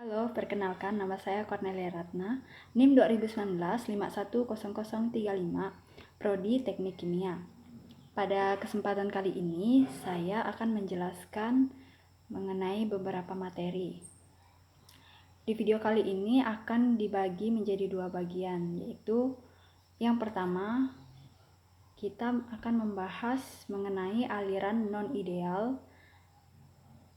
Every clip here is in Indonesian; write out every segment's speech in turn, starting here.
Halo, perkenalkan nama saya Cornelia Ratna, NIM 2019 510035, Prodi Teknik Kimia. Pada kesempatan kali ini, saya akan menjelaskan mengenai beberapa materi. Di video kali ini akan dibagi menjadi dua bagian, yaitu yang pertama, kita akan membahas mengenai aliran non-ideal,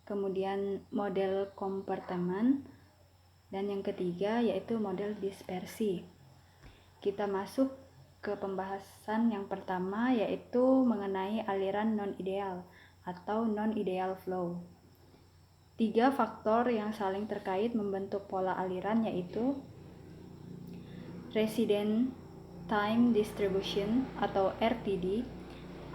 kemudian model kompartemen, dan yang ketiga yaitu model dispersi. Kita masuk ke pembahasan yang pertama, yaitu mengenai aliran non-ideal atau non-ideal flow. 3 faktor yang saling terkait membentuk pola aliran, yaitu resident time distribution atau RTD,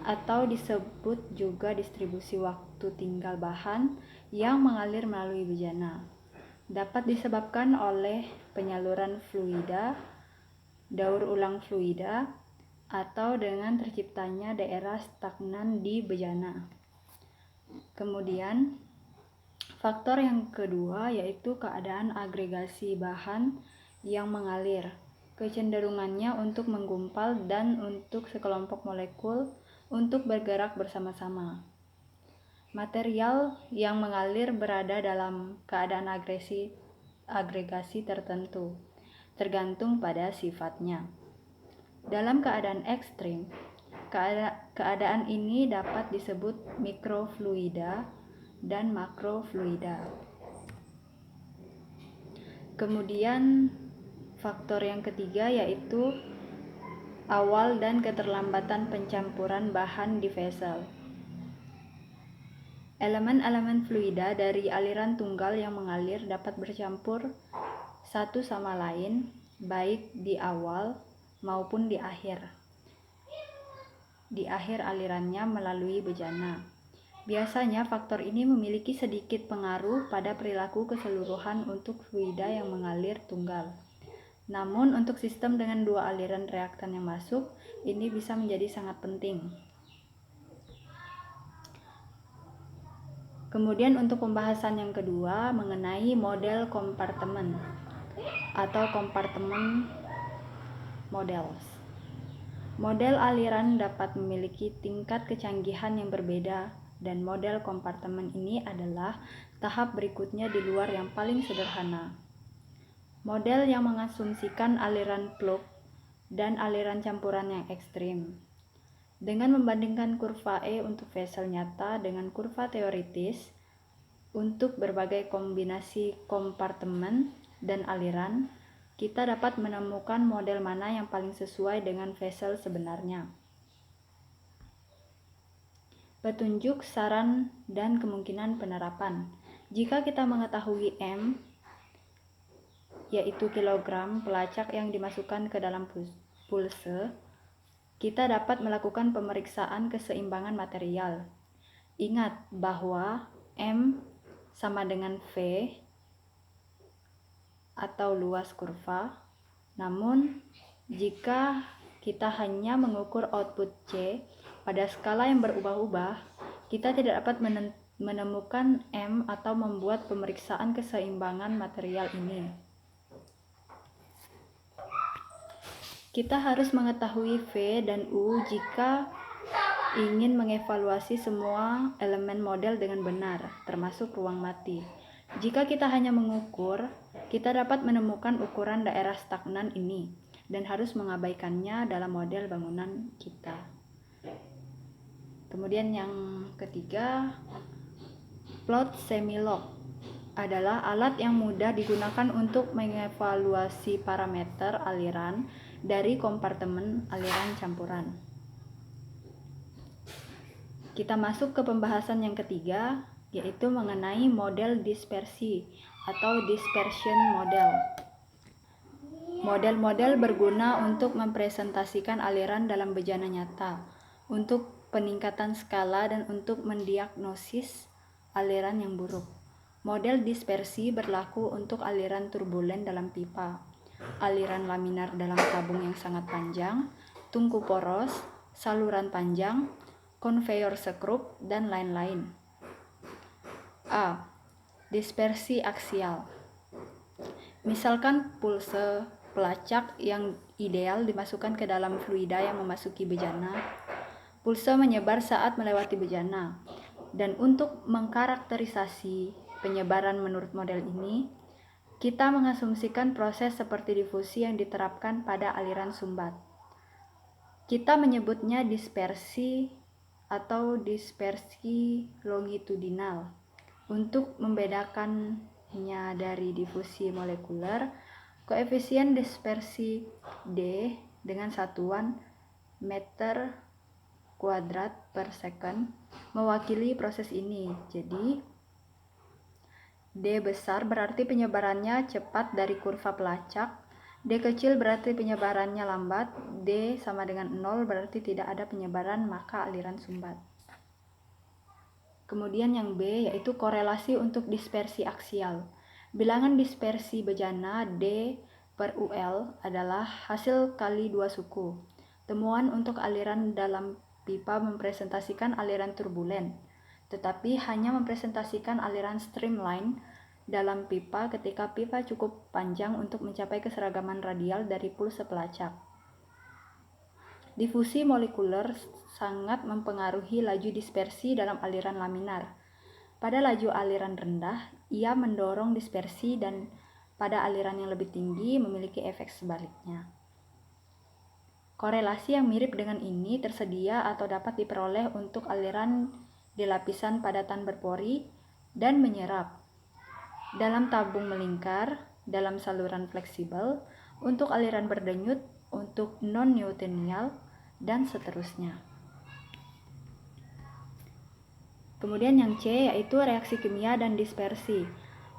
atau disebut juga distribusi waktu tinggal bahan yang mengalir melalui bejana. Dapat disebabkan oleh penyaluran fluida, daur ulang fluida, atau dengan terciptanya daerah stagnan di bejana. Kemudian, faktor yang kedua yaitu keadaan agregasi bahan yang mengalir, kecenderungannya untuk menggumpal dan untuk sekelompok molekul untuk bergerak bersama-sama. Material yang mengalir berada dalam keadaan agregasi tertentu, tergantung pada sifatnya. Dalam keadaan ekstrim, keadaan ini dapat disebut mikrofluida dan makrofluida. Kemudian faktor yang ketiga yaitu awal dan keterlambatan pencampuran bahan di vessel. Elemen-elemen fluida dari aliran tunggal yang mengalir dapat bercampur satu sama lain, baik di awal maupun di akhir alirannya melalui bejana. Biasanya faktor ini memiliki sedikit pengaruh pada perilaku keseluruhan untuk fluida yang mengalir tunggal. Namun untuk sistem dengan dua aliran reaktan yang masuk, ini bisa menjadi sangat penting. Kemudian untuk pembahasan yang kedua mengenai model kompartemen atau kompartemen models. Model aliran dapat memiliki tingkat kecanggihan yang berbeda, dan model kompartemen ini adalah tahap berikutnya di luar yang paling sederhana. Model yang mengasumsikan aliran plug dan aliran campuran yang ekstrim. Dengan membandingkan kurva E untuk vessel nyata dengan kurva teoritis untuk berbagai kombinasi kompartemen dan aliran, kita dapat menemukan model mana yang paling sesuai dengan vessel sebenarnya. Petunjuk, saran, dan kemungkinan penerapan. Jika kita mengetahui M, yaitu kilogram pelacak yang dimasukkan ke dalam pulse, kita dapat melakukan pemeriksaan keseimbangan material. Ingat bahwa M sama dengan V atau luas kurva. Namun, jika kita hanya mengukur output C pada skala yang berubah-ubah, kita tidak dapat menemukan M atau membuat pemeriksaan keseimbangan material ini. Kita harus mengetahui V dan U jika ingin mengevaluasi semua elemen model dengan benar, termasuk ruang mati. Jika kita hanya mengukur, kita dapat menemukan ukuran daerah stagnan ini dan harus mengabaikannya dalam model bangunan kita. Kemudian yang ketiga, plot semi-log adalah alat yang mudah digunakan untuk mengevaluasi parameter aliran dari kompartemen aliran campuran. Kita masuk ke pembahasan yang ketiga, yaitu mengenai model dispersi atau dispersion model. Model-model berguna untuk mempresentasikan aliran dalam bejana nyata, untuk peningkatan skala dan untuk mendiagnosis aliran yang buruk. Model dispersi berlaku untuk aliran turbulen dalam pipa, aliran laminar dalam tabung yang sangat panjang, tungku poros, saluran panjang, konveyor skrup, dan lain-lain. A. Dispersi aksial. Misalkan pulse pelacak yang ideal dimasukkan ke dalam fluida yang memasuki bejana. Pulse menyebar saat melewati bejana. Dan untuk mengkarakterisasi penyebaran menurut model ini, kita mengasumsikan proses seperti difusi yang diterapkan pada aliran sumbat. Kita menyebutnya dispersi atau dispersi longitudinal. Untuk membedakannya dari difusi molekuler, koefisien dispersi D dengan satuan meter kuadrat per second mewakili proses ini. Jadi D besar berarti penyebarannya cepat dari kurva pelacak, D kecil berarti penyebarannya lambat, D sama dengan 0 berarti tidak ada penyebaran maka aliran sumbat. Kemudian yang B yaitu korelasi untuk dispersi aksial. Bilangan dispersi bejana D per UL adalah hasil kali 2 suku. Temuan untuk aliran dalam pipa mempresentasikan aliran turbulen, tetapi hanya mempresentasikan aliran streamline dalam pipa ketika pipa cukup panjang untuk mencapai keseragaman radial dari pulse pelacak. Difusi molekuler sangat mempengaruhi laju dispersi dalam aliran laminar. Pada laju aliran rendah, ia mendorong dispersi dan pada aliran yang lebih tinggi memiliki efek sebaliknya. Korelasi yang mirip dengan ini tersedia atau dapat diperoleh untuk aliran di lapisan padatan berpori dan menyerap, dalam tabung melingkar, dalam saluran fleksibel, untuk aliran berdenyut, untuk non-Newtonial, dan seterusnya. Kemudian yang C yaitu reaksi kimia dan dispersi.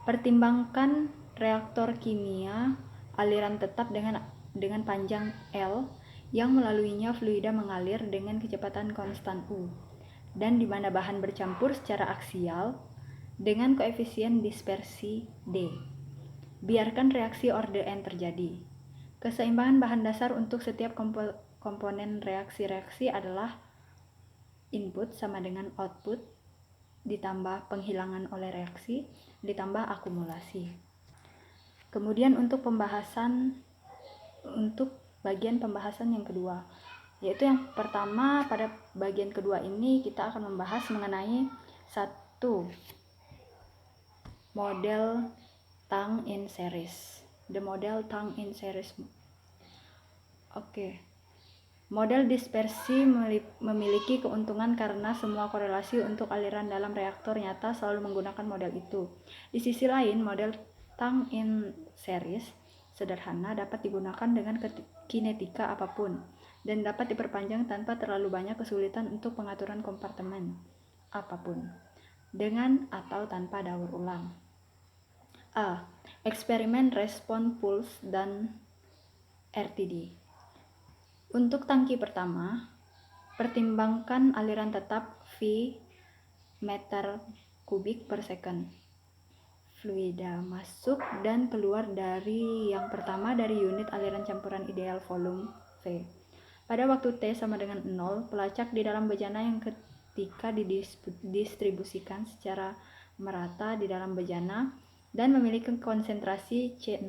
Pertimbangkan reaktor kimia aliran tetap dengan panjang L yang melaluinya fluida mengalir dengan kecepatan konstan U dan di mana bahan bercampur secara aksial dengan koefisien dispersi D. Biarkan reaksi orde N terjadi. Keseimbangan bahan dasar untuk setiap komponen reaksi-reaksi adalah input sama dengan output ditambah penghilangan oleh reaksi ditambah akumulasi. Kemudian untuk bagian pembahasan yang kedua, yaitu yang pertama pada bagian kedua ini kita akan membahas mengenai satu model Tang in series. The model Tang in series. Model dispersi memiliki keuntungan karena semua korelasi untuk aliran dalam reaktor nyata selalu menggunakan model itu. Di sisi lain, model Tang in series sederhana dapat digunakan dengan kinetika apapun dan dapat diperpanjang tanpa terlalu banyak kesulitan untuk pengaturan kompartemen apapun, dengan atau tanpa daur ulang. A. Eksperimen respon pulse dan RTD. Untuk tangki pertama, pertimbangkan aliran tetap V meter kubik per second. Fluida masuk dan keluar dari yang pertama dari unit aliran campuran ideal volume V. Pada waktu T sama dengan 0, pelacak di dalam bejana yang ketika didistribusikan secara merata di dalam bejana dan memiliki konsentrasi C0.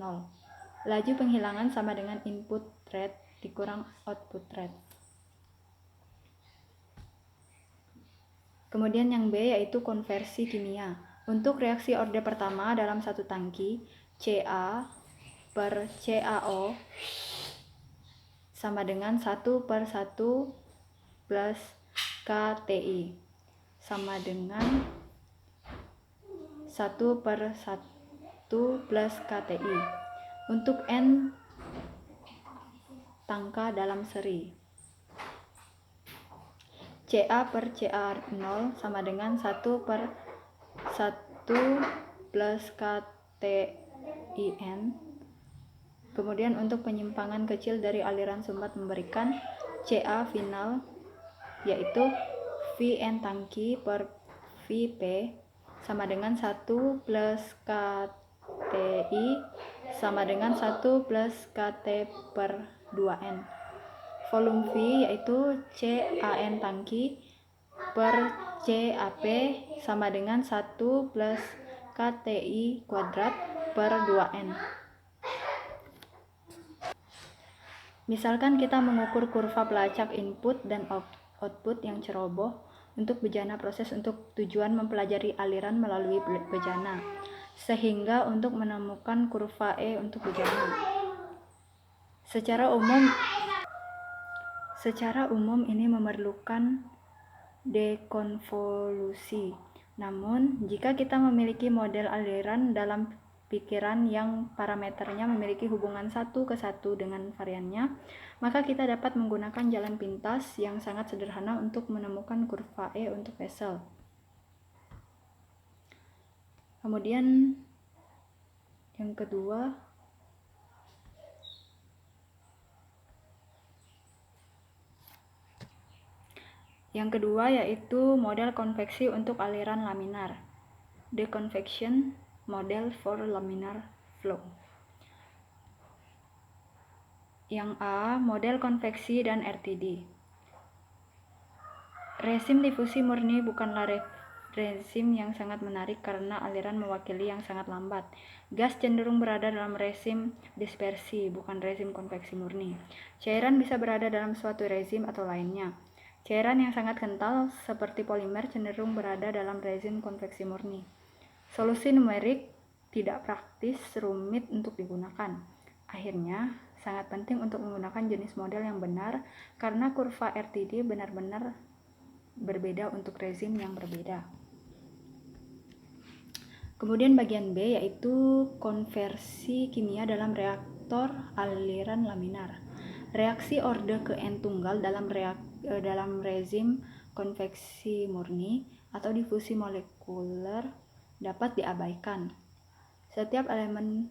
Laju penghilangan sama dengan input rate dikurang output rate. Kemudian yang B yaitu konversi kimia. Untuk reaksi orde pertama dalam satu tangki, Ca per CaO sama dengan 1/1 plus KTI sama dengan 1/1 plus KTI. Untuk N tangka dalam seri, Ca per Ca0 sama dengan 1/1 plus KTIN. Kemudian untuk penyimpangan kecil dari aliran sumbat memberikan Ca final yaitu Vn tangki per Vp sama dengan 1 plus KTI sama dengan 1 plus KT per 2N. Volume V yaitu CAN tangki per CAP sama dengan 1 plus KTI kuadrat per 2N. Misalkan kita mengukur kurva pelacak input dan output yang ceroboh untuk bejana proses untuk tujuan mempelajari aliran melalui bejana, sehingga untuk menemukan kurva E untuk bejana. Secara umum ini memerlukan dekonvolusi. Namun, jika kita memiliki model aliran dalam pikiran yang parameternya memiliki hubungan 1:1 dengan variannya, maka kita dapat menggunakan jalan pintas yang sangat sederhana untuk menemukan kurva E untuk Wessel. Kemudian yang kedua, yaitu model konveksi untuk aliran laminar. The convection model for laminar flow. Yang A, model konveksi dan RTD. Rezim difusi murni bukanlah rezim yang sangat menarik karena aliran mewakili yang sangat lambat. Gas cenderung berada dalam rezim dispersi, bukan rezim konveksi murni. Cairan bisa berada dalam suatu rezim atau lainnya. Cairan yang sangat kental seperti polimer cenderung berada dalam rezim konveksi murni. Solusi numerik tidak praktis, rumit untuk digunakan. Akhirnya, sangat penting untuk menggunakan jenis model yang benar karena kurva RTD benar-benar berbeda untuk rezim yang berbeda. Kemudian bagian B yaitu konversi kimia dalam reaktor aliran laminar. Reaksi orde ke N tunggal dalam rezim konveksi murni atau difusi molekuler dapat diabaikan. Setiap elemen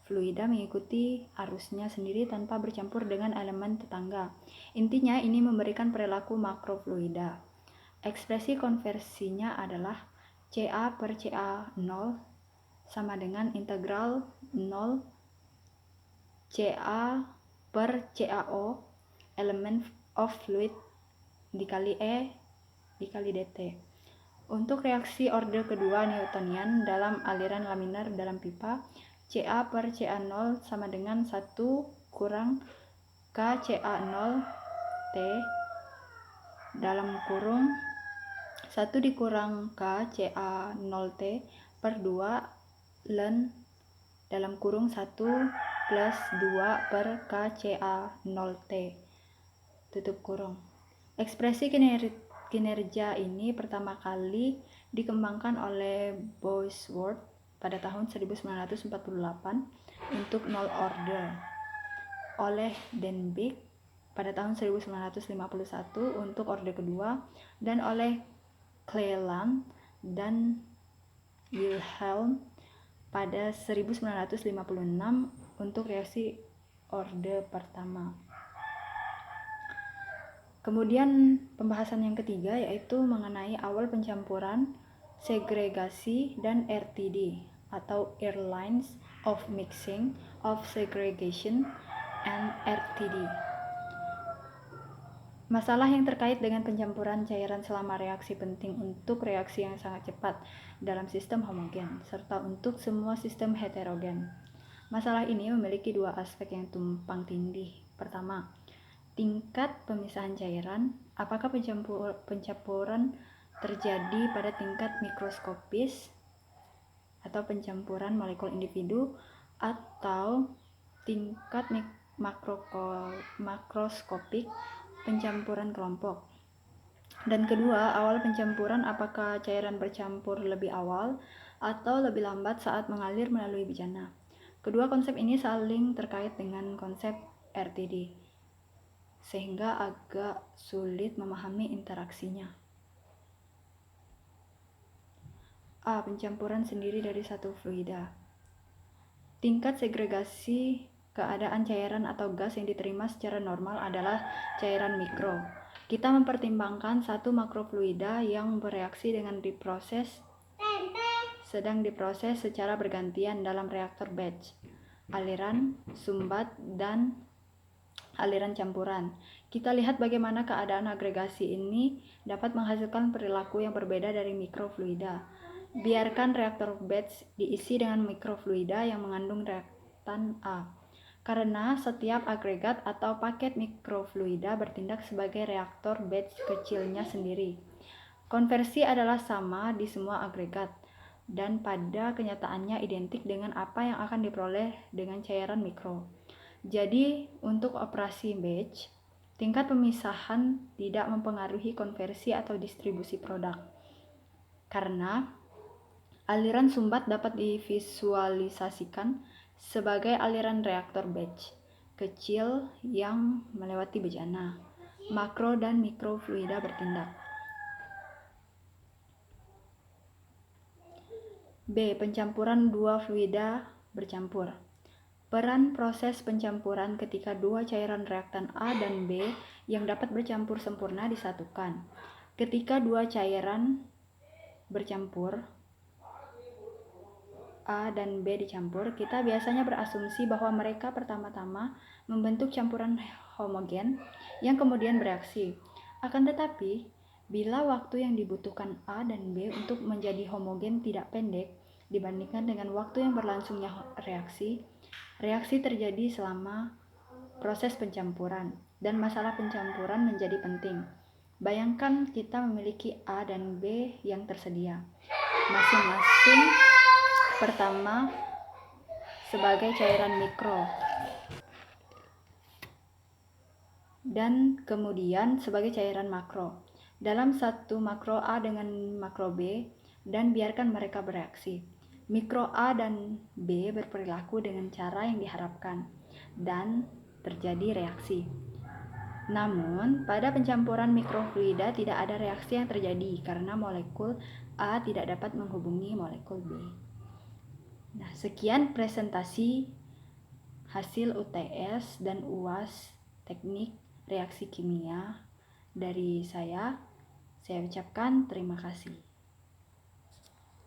fluida mengikuti arusnya sendiri tanpa bercampur dengan elemen tetangga. Intinya ini memberikan perilaku makrofluida. Ekspresi konversinya adalah Ca per Ca0 sama dengan integral 0 Ca per Cao element of fluid dikali E dikali dt. Untuk reaksi orde kedua Newtonian dalam aliran laminar dalam pipa, Ca per Ca0 sama dengan 1 kurang KCa0 T dalam kurung 1 dikurang KCa0 T per 2 ln dalam kurung 1 plus 2 per KCa0 T tutup kurung. Ekspresi kinerja ini pertama kali dikembangkan oleh Boisword pada tahun 1948 untuk null order, oleh Denbigh pada tahun 1951 untuk orde kedua, dan oleh Cleland dan Wilhelm pada 1956 untuk reaksi orde pertama. Kemudian pembahasan yang ketiga yaitu mengenai awal pencampuran, segregasi, dan RTD atau Airlines of Mixing, of Segregation, and RTD. Masalah yang terkait dengan pencampuran cairan selama reaksi penting untuk reaksi yang sangat cepat dalam sistem homogen, serta untuk semua sistem heterogen. Masalah ini memiliki dua aspek yang tumpang tindih. Pertama, tingkat pemisahan cairan. Apakah pencampuran terjadi pada tingkat mikroskopis atau pencampuran molekul individu atau tingkat makroskopik pencampuran kelompok. Dan kedua, awal pencampuran, apakah cairan bercampur lebih awal atau lebih lambat saat mengalir melalui bejana. Kedua konsep ini saling terkait dengan konsep RTD, sehingga agak sulit memahami interaksinya. A. Pencampuran sendiri dari satu fluida. Tingkat segregasi keadaan cairan atau gas yang diterima secara normal adalah cairan mikro. Kita mempertimbangkan satu makrofluida yang bereaksi dengan sedang diproses secara bergantian dalam reaktor batch, aliran, sumbat, dan aliran campuran. Kita lihat bagaimana keadaan agregasi ini dapat menghasilkan perilaku yang berbeda dari mikrofluida. Biarkan reaktor batch diisi dengan mikrofluida yang mengandung reaktan A. karena setiap agregat atau paket mikrofluida bertindak sebagai reaktor batch kecilnya sendiri. Konversi adalah sama di semua agregat, dan pada kenyataannya identik dengan apa yang akan diperoleh dengan cairan mikro. Jadi, untuk operasi batch, tingkat pemisahan tidak mempengaruhi konversi atau distribusi produk. Karena aliran sumbat dapat divisualisasikan sebagai aliran reaktor batch kecil yang melewati bejana. Makro dan mikrofluida bertindak. B. Pencampuran dua fluida bercampur. Peran proses pencampuran ketika dua cairan reaktan A dan B yang dapat bercampur sempurna disatukan. Ketika dua cairan bercampur, A dan B dicampur, kita biasanya berasumsi bahwa mereka pertama-tama membentuk campuran homogen yang kemudian bereaksi. Akan tetapi, bila waktu yang dibutuhkan A dan B untuk menjadi homogen tidak pendek dibandingkan dengan waktu yang berlangsungnya reaksi, reaksi terjadi selama proses pencampuran, dan masalah pencampuran menjadi penting. Bayangkan kita memiliki A dan B yang tersedia, masing-masing pertama sebagai cairan mikro dan kemudian sebagai cairan makro dalam satu makro A dengan makro B, dan biarkan mereka bereaksi. Mikro A dan B berperilaku dengan cara yang diharapkan dan terjadi reaksi. Namun, pada pencampuran mikrofluida tidak ada reaksi yang terjadi karena molekul A tidak dapat menghubungi molekul B. Nah, sekian presentasi hasil UTS dan UAS teknik reaksi kimia dari saya. Saya ucapkan terima kasih.